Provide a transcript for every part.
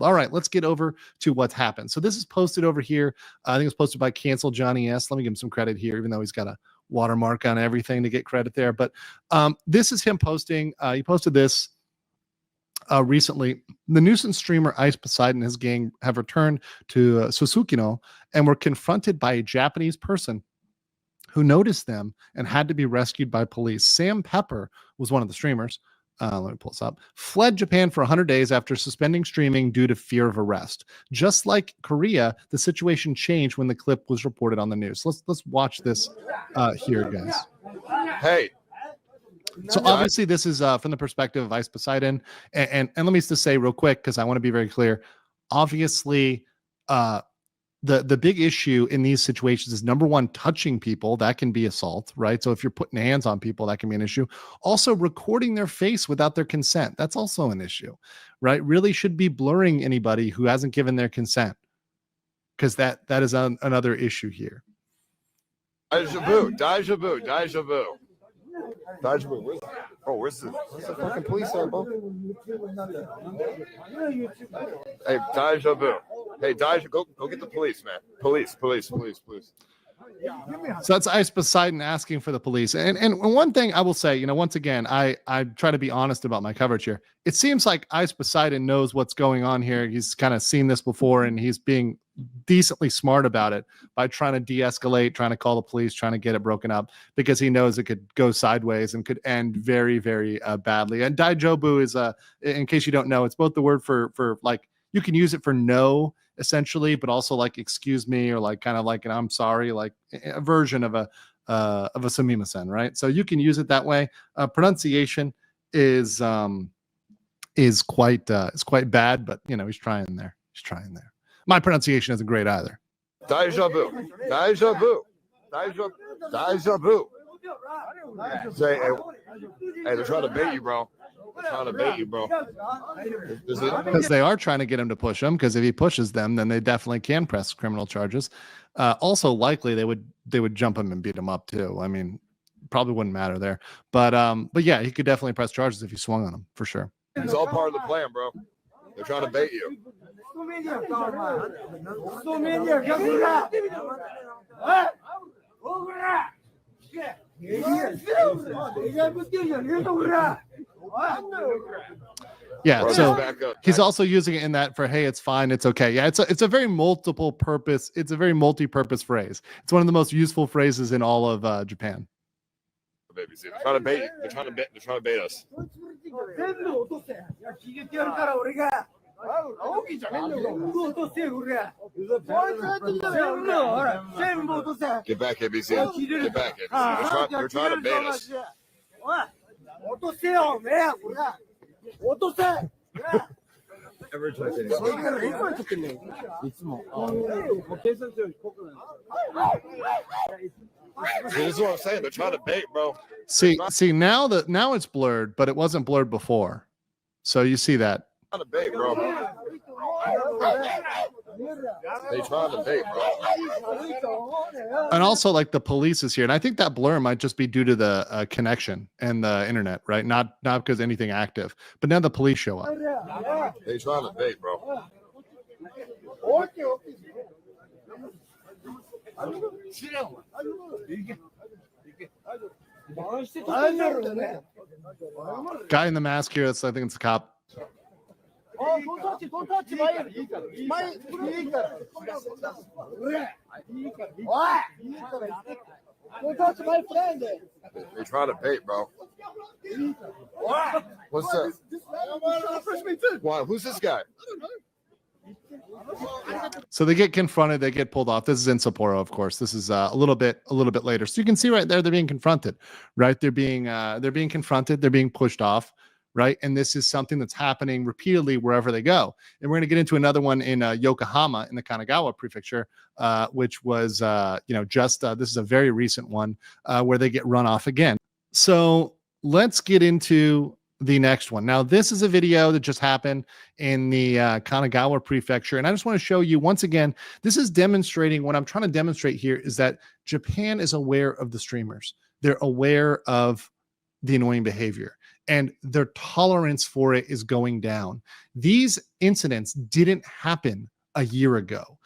All right, let's get over to what's happened. So this is posted over here. I think it's posted by Cancel Johnny S. Let me give him some credit here, even though he's got a watermark on everything to get credit there. But this is him posting. He posted this recently. The nuisance streamer Ice Poseidon and his gang have returned to Susukino and were confronted by a Japanese person who noticed them and had to be rescued by police. Sam Pepper was one of the streamers. Let me pull this up. Fled Japan for 100 days after suspending streaming due to fear of arrest. Just like Korea, the situation changed when the clip was reported on the news. Let's watch this here, guys. Hey. So obviously this is from the perspective of Ice Poseidon. And let me just say real quick, because I want to be very clear. Obviously, the big issue in these situations is, number one, touching people. That can be assault, right? So if you're putting hands on people, that can be an issue. Also, recording their face without their consent. That's also an issue, right? Really should be blurring anybody who hasn't given their consent, because that is another issue here. Deja vu. Deja vu. Deja vu. Deja vu. Where's the fucking police at, bro? Hey, Deja vu. Hey, Deja, go get the police, man. Police. So that's Ice Poseidon asking for the police. And one thing I will say, once again, I try to be honest about my coverage here. It seems like Ice Poseidon knows what's going on here. He's kind of seen this before, and he's being decently smart about it by trying to de-escalate, trying to call the police, trying to get it broken up, because he knows it could go sideways and could end very, very badly. And Daijobu is, in case you don't know, it's both the word for like, you can use it for no, essentially, but also like excuse me, or like kind of like an I'm sorry, like a version of a sumimasen, right? So you can use it that way. Pronunciation is quite bad, but he's trying there. My pronunciation isn't great either. Deja vu. Deja vu. Deja vu. Say, hey, they're trying to bait you, bro. Because they are trying to get him to push him, because if he pushes them, then they definitely can press criminal charges. Also, likely they would jump him and beat him up too. I mean, probably wouldn't matter there. But yeah, he could definitely press charges if you swung on him, for sure. It's all part of the plan, bro. They're trying to bait you. Yeah, so he's also using it in that for, hey, it's fine, it's okay. Yeah, it's a very multiple purpose. It's a very multi-purpose phrase. It's one of the most useful phrases in all of Japan. They're trying to bait you. They're trying to bait us. Get back, ABC. Get back, ABC. They're trying to bait us. This is what I'm saying. They're trying to bait, bro. See, now it's blurred, but it wasn't blurred before. So you see that. Trying to bait, bro. They trying to bait, bro. And also, like, the police is here, and I think that blur might just be due to the connection and the internet, right? Not because anything active, but now the police show up. They trying to bait, bro. Guy in the mask here. I think it's a cop. Don't touch my friend. They trying to bait, bro. What's that? Why? Who's this guy? So they get confronted, they get pulled off. This is in Sapporo, of course. This is a little bit later. So you can see right there, they're being confronted, right? They're being confronted, they're being pushed off, right? And this is something that's happening repeatedly wherever they go. And we're going to get into another one in Yokohama in the Kanagawa prefecture, which was, this is a very recent one where they get run off again. So let's get into the next one. Now, this is a video that just happened in the Kanagawa prefecture. And I just want to show you once again, this is demonstrating what I'm trying to demonstrate here is that Japan is aware of the streamers. They're aware of the annoying behavior. and their tolerance for it is going down. These incidents didn't happen a year ago.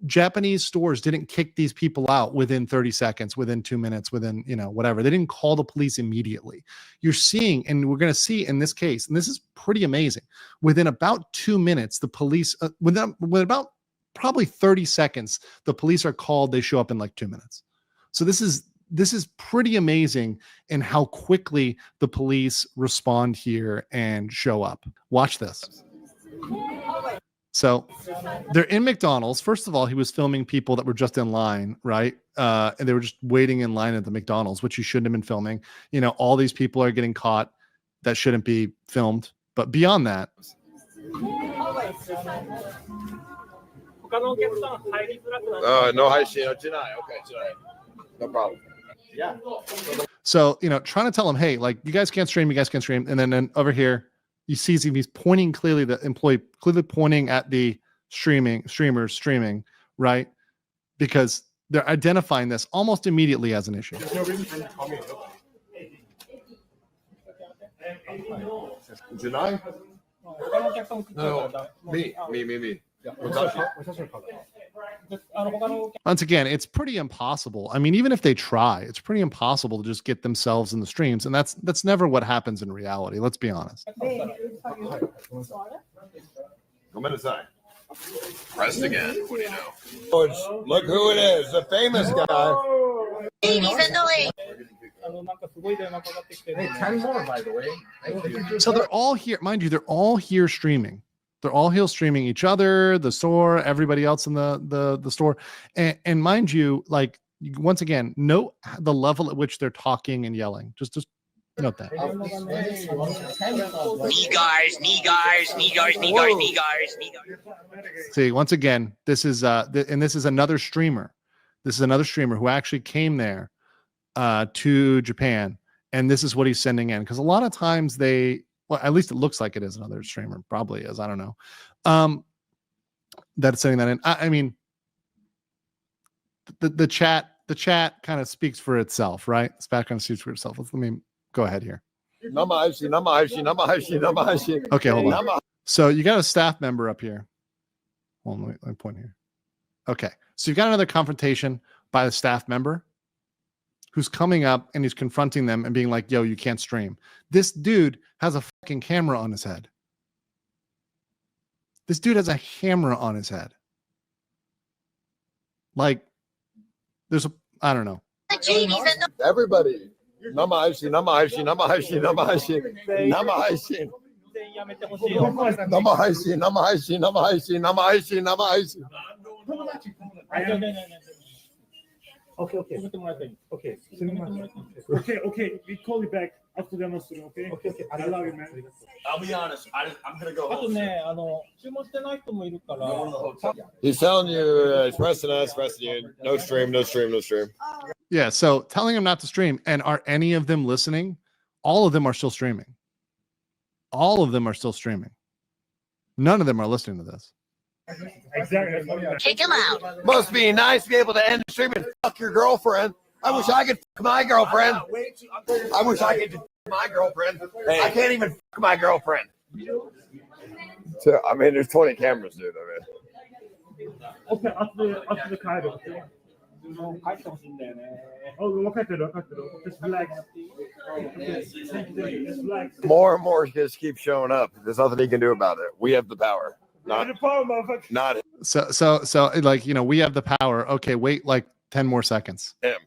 Japanese stores didn't kick these people out within 30 seconds, within 2 minutes, within, whatever. They didn't call the police immediately. You're seeing, and we're going to see in this case, and this is pretty amazing, within about 2 minutes, the police, within about probably 30 seconds, the police are called. They show up in like 2 minutes. So this is pretty amazing in how quickly the police respond here and show up. Watch this. So they're in McDonald's. First of all, he was filming people that were just in line, right? And they were just waiting in line at the McDonald's, which you shouldn't have been filming. All these people are getting caught that shouldn't be filmed. But beyond that, no high shit. Okay, no problem. Yeah. So, trying to tell them, hey, like, you guys can't stream. And then over here, you see he's pointing clearly, the employee clearly pointing at the streamers streaming, right? Because they're identifying this almost immediately as an issue. There's no reason for him to call me. Janai? No, me. Once again, it's pretty impossible. I mean, even if they try, it's pretty impossible to just get themselves in the streams, and that's never what happens in reality. Let's be honest. Come inside. Pressed again. What do you know? Look who it is, the famous guy. He's annoying. Hey, 10 more, by the way. So they're all here, mind you, they're all here streaming. They're all here streaming each other, the store, everybody else in the store. And mind you, like, once again, note the level at which they're talking and yelling. Just note that. Knee guys. See, once again, this is another streamer. This is another streamer who actually came there to Japan, and this is what he's sending in. Because a lot of times well, at least it looks like it is another streamer. Probably is. I don't know. That's sending that in. I mean, the chat kind of speaks for itself, right? This background speaks for itself. Let me go ahead here. Okay, hold on. So you got a staff member up here. Hold on, let me point here. Okay, so you've got another confrontation by the staff member who's coming up and he's confronting them and being like, yo, you can't stream. This dude has a fucking camera on his head. This dude has a camera on his head. Like, I don't know. Everybody. Namahaishi. Okay. We call you back after the demonstration, okay? Okay. I love you, man. I'll be honest. I'm gonna go home. He's telling you, it's pressing you. No stream. Yeah, so telling him not to stream. And are any of them listening? All of them are still streaming. None of them are listening to this. Exactly. Kick him out. Must be nice to be able to end the stream and fuck your girlfriend. I wish I could fuck my girlfriend. Hey. I can't even fuck my girlfriend. So, I mean, there's 20 cameras, dude. Okay, after the card, okay? Oh, look at it. Just relax. Just relax. More and more just keep showing up. There's nothing he can do about it. We have the power. Not So like, we have the power. Okay, wait like 10 more seconds. him.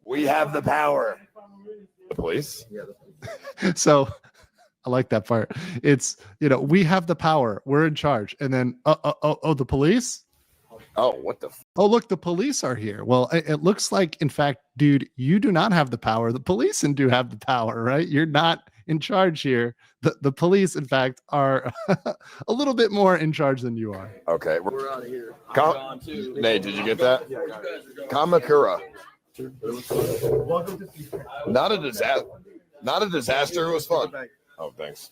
We have the power. The police? So I like that part. It's, we have the power. We're in charge. And then, the police? Oh, what the? Oh, look, the police are here. Well, it looks like, in fact, dude, you do not have the power. The police do have the power, right? You're not in charge here. The police, in fact, are a little bit more in charge than you are. Okay, we're out of here. Nate, did you get that? Kamakura. Not a disaster. It was fun. Oh, thanks.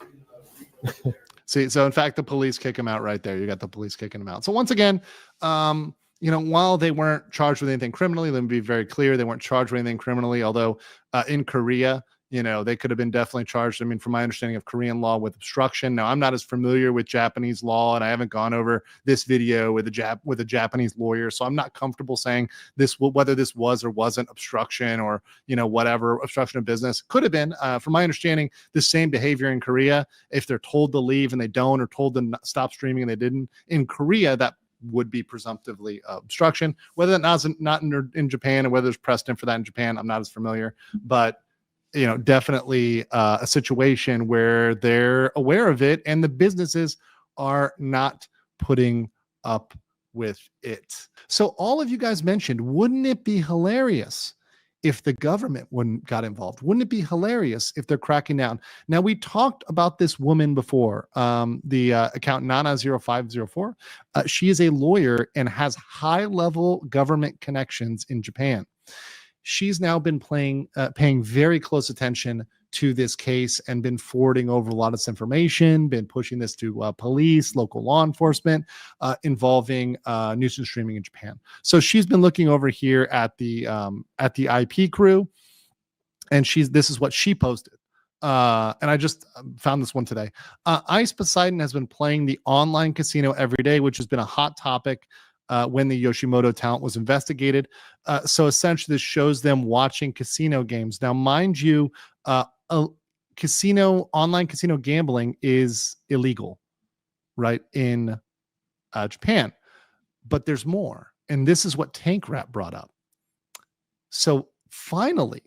See, so in fact, the police kick him out right there. You got the police kicking him out. So once again, while they weren't charged with anything criminally, let me be very clear, they weren't charged with anything criminally. Although in Korea, They could have been definitely charged. I mean, from my understanding of Korean law, with obstruction. Now, I'm not as familiar with Japanese law, and I haven't gone over this video with a Japanese lawyer, so I'm not comfortable saying whether this was or wasn't obstruction, or whatever, obstruction of business. Could have been. From my understanding, the same behavior in Korea. If they're told to leave and they don't, or told to stop streaming and they didn't, in Korea, that would be presumptively obstruction. Whether that's not in Japan, and whether there's precedent for that in Japan, I'm not as familiar, but definitely a situation where they're aware of it and the businesses are not putting up with it. So all of you guys mentioned, wouldn't it be hilarious if the government got involved? Wouldn't it be hilarious if they're cracking down? Now, we talked about this woman before, the account Nana0504. She is a lawyer and has high-level government connections in Japan. She's now been paying very close attention to this case and been forwarding over a lot of this information, been pushing this to police, local law enforcement, involving nuisance streaming in Japan. So she's been looking over here at the IP crew, and this is what she posted. And I just found this one today. Ice Poseidon has been playing the online casino every day, which has been a hot topic when the Yoshimoto talent was investigated. So essentially, this shows them watching casino games. Now, mind you, online casino gambling is illegal, right, in Japan. But there's more. And this is what Tank Rat brought up. So finally,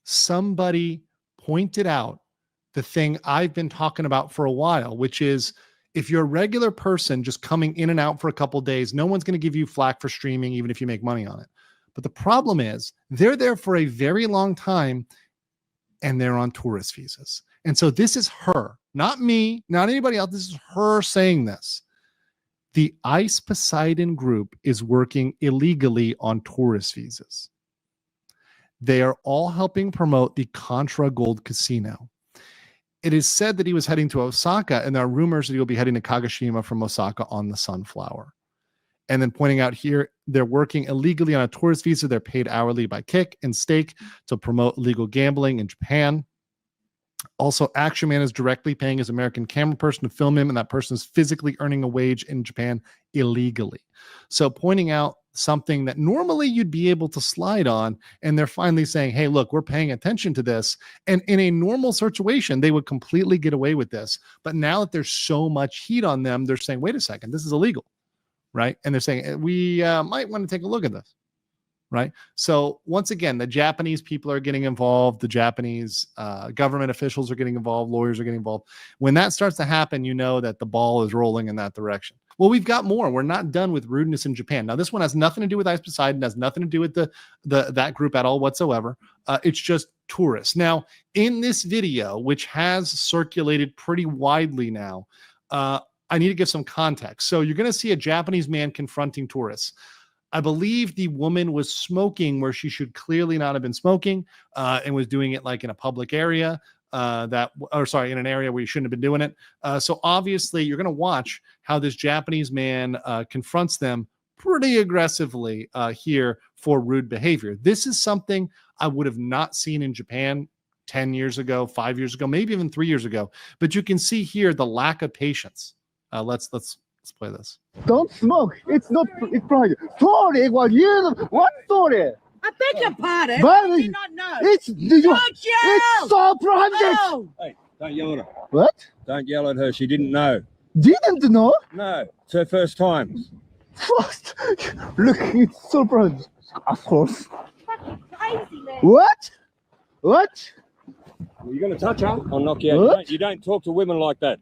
somebody pointed out the thing I've been talking about for a while, which is, if you're a regular person just coming in and out for a couple of days, no one's going to give you flack for streaming, even if you make money on it. But the problem is they're there for a very long time and they're on tourist visas. And so this is her, not me, not anybody else. This is her saying this. The Ice Poseidon group is working illegally on tourist visas. They are all helping promote the Contra Gold Casino. It is said that he was heading to Osaka, and there are rumors that he'll be heading to Kagoshima from Osaka on the Sunflower. And then pointing out here, they're working illegally on a tourist visa. They're paid hourly by Kick and Stake to promote illegal gambling in Japan. Also, Action Man is directly paying his American camera person to film him, and that person is physically earning a wage in Japan illegally. So pointing out something that normally you'd be able to slide on, and they're finally saying, hey, look, we're paying attention to this. And in a normal situation, they would completely get away with this. But now that there's so much heat on them, they're saying, wait a second, this is illegal, right? And they're saying, we might want to take a look at this, right? So once again, the Japanese people are getting involved. The Japanese government officials are getting involved. Lawyers are getting involved. When that starts to happen, you know that the ball is rolling in that direction. Well, we've got more. We're not done with rudeness in Japan. Now, this one has nothing to do with Ice Poseidon, has nothing to do with that group at all whatsoever. It's just tourists. Now, in this video, which has circulated pretty widely now, I need to give some context. So you're going to see a Japanese man confronting tourists. I believe the woman was smoking where she should clearly not have been smoking, and was doing it like in a public area. In an area where you shouldn't have been doing it. So obviously you're going to watch how this Japanese man confronts them pretty aggressively here for rude behavior. This is something I would have not seen in Japan 10 years ago, 5 years ago, maybe even 3 years ago. But you can see here the lack of patience. Let's play this. Don't smoke. It's private. Sorry, what sorry? I beg your pardon. But I did not know. It's so prohibited. Oh, Hey, don't yell at her. What? Don't yell at her. She didn't know. Didn't know? No, it's her first time. First, look, it's so prohibited. Of course. crazy, man. What? What? You're going to touch her? I'll knock you out. What? You don't talk to women like that.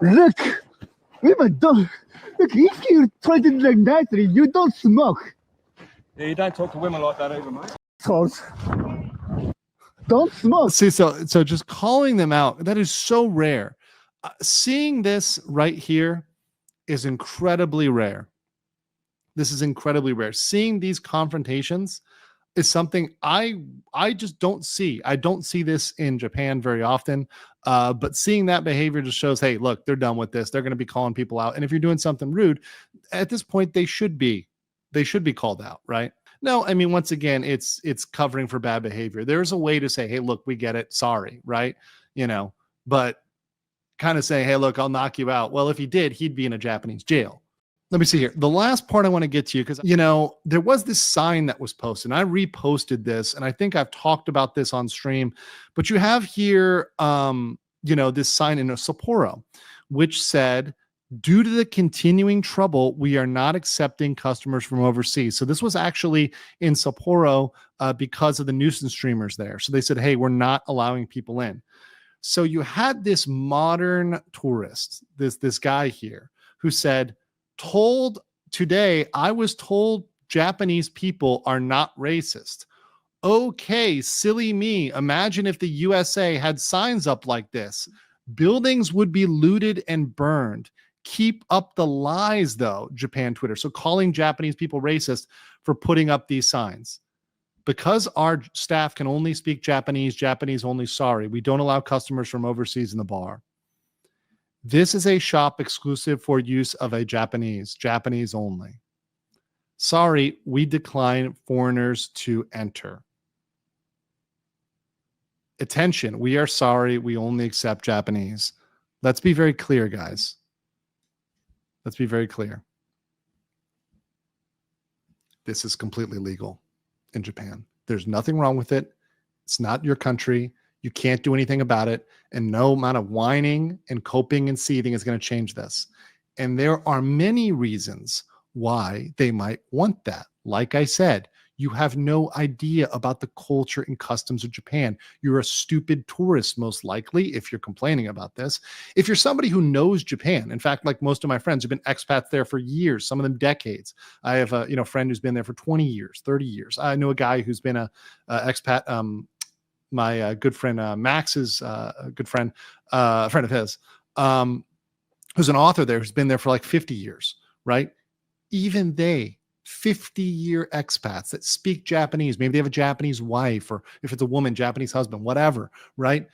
Look, women don't. Look, if you try to like nicely, you don't smoke. Yeah, you don't talk to women like that either, mate. Sauce. Don't smoke. See, so just calling them out, that is so rare. Seeing this right here is incredibly rare. This is incredibly rare. Seeing these confrontations is something I just don't see. I don't see this in Japan very often. But seeing that behavior just shows, hey, look, they're done with this. They're going to be calling people out. And if you're doing something rude, at this point, they should be called out, right? No, I mean, once again, it's covering for bad behavior. There's a way to say, hey, look, we get it. Sorry, right? But kind of say, hey, look, I'll knock you out. Well, if he did, he'd be in a Japanese jail. Let me see here. The last part I want to get to you, because, there was this sign that was posted, and I reposted this, and I think I've talked about this on stream, but you have here, this sign in a Sapporo, which said, due to the continuing trouble, we are not accepting customers from overseas. So this was actually in Sapporo because of the nuisance streamers there. So they said, hey, we're not allowing people in. So you had this modern tourist, this guy here, who said, I was told Japanese people are not racist. Okay, silly me. Imagine if the USA had signs up like this. Buildings would be looted and burned. Keep up the lies, though, Japan Twitter. So calling Japanese people racist for putting up these signs. Because our staff can only speak Japanese only, sorry. We don't allow customers from overseas in the bar. This is a shop exclusive for use of a Japanese only. Sorry, we decline foreigners to enter. Attention, we are sorry, we only accept Japanese. Let's be very clear, guys. Let's be very clear. This is completely legal in Japan. There's nothing wrong with it. It's not your country. You can't do anything about it. And no amount of whining and coping and seething is going to change this. And there are many reasons why they might want that. Like I said, you have no idea about the culture and customs of Japan. You're a stupid tourist, most likely, if you're complaining about this. If you're somebody who knows Japan, in fact, like most of my friends have been expats there for years, some of them decades. I have a friend who's been there for 20 years, 30 years. I know a guy who's been a expat. My good friend Max's a good friend, a friend of his, who's an author there, who's been there for like 50 years, right? Even they, 50-year expats that speak Japanese, maybe they have a Japanese wife, or if it's a woman, Japanese husband, whatever, right?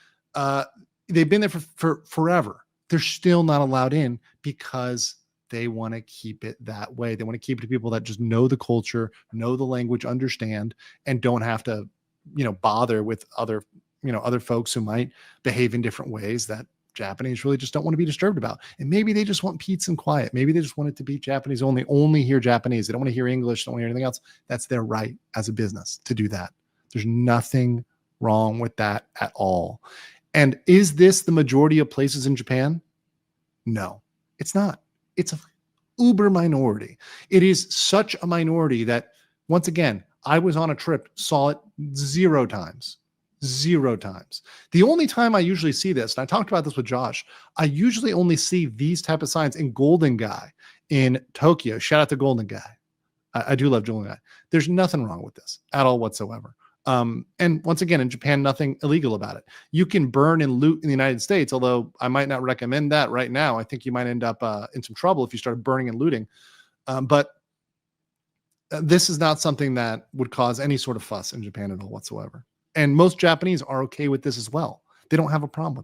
They've been there for forever. They're still not allowed in because they want to keep it that way. They want to keep it to people that just know the culture, know the language, understand, and don't have to, bother with other folks who might behave in different ways that Japanese really just don't want to be disturbed about. And maybe they just want peace and quiet. Maybe they just want it to be Japanese only hear Japanese. They don't want to hear English, don't want to hear anything else. That's their right as a business to do that. There's nothing wrong with that at all. And is this the majority of places in Japan? No, it's not. It's a uber minority. It is such a minority that, once again, I was on a trip, saw it 0 times. 0 times. The only time I usually see this, and I talked about this with Josh, I usually only see these type of signs in Golden Guy in Tokyo. Shout out to Golden Guy. I do love Golden Guy. There's nothing wrong with this at all whatsoever. And once again, in Japan, nothing illegal about it. You can burn and loot in the United States, although I might not recommend that right now. I think you might end up in some trouble if you start burning and looting. But this is not something that would cause any sort of fuss in Japan at all whatsoever. And most Japanese are okay with this as well. They don't have a problem with it.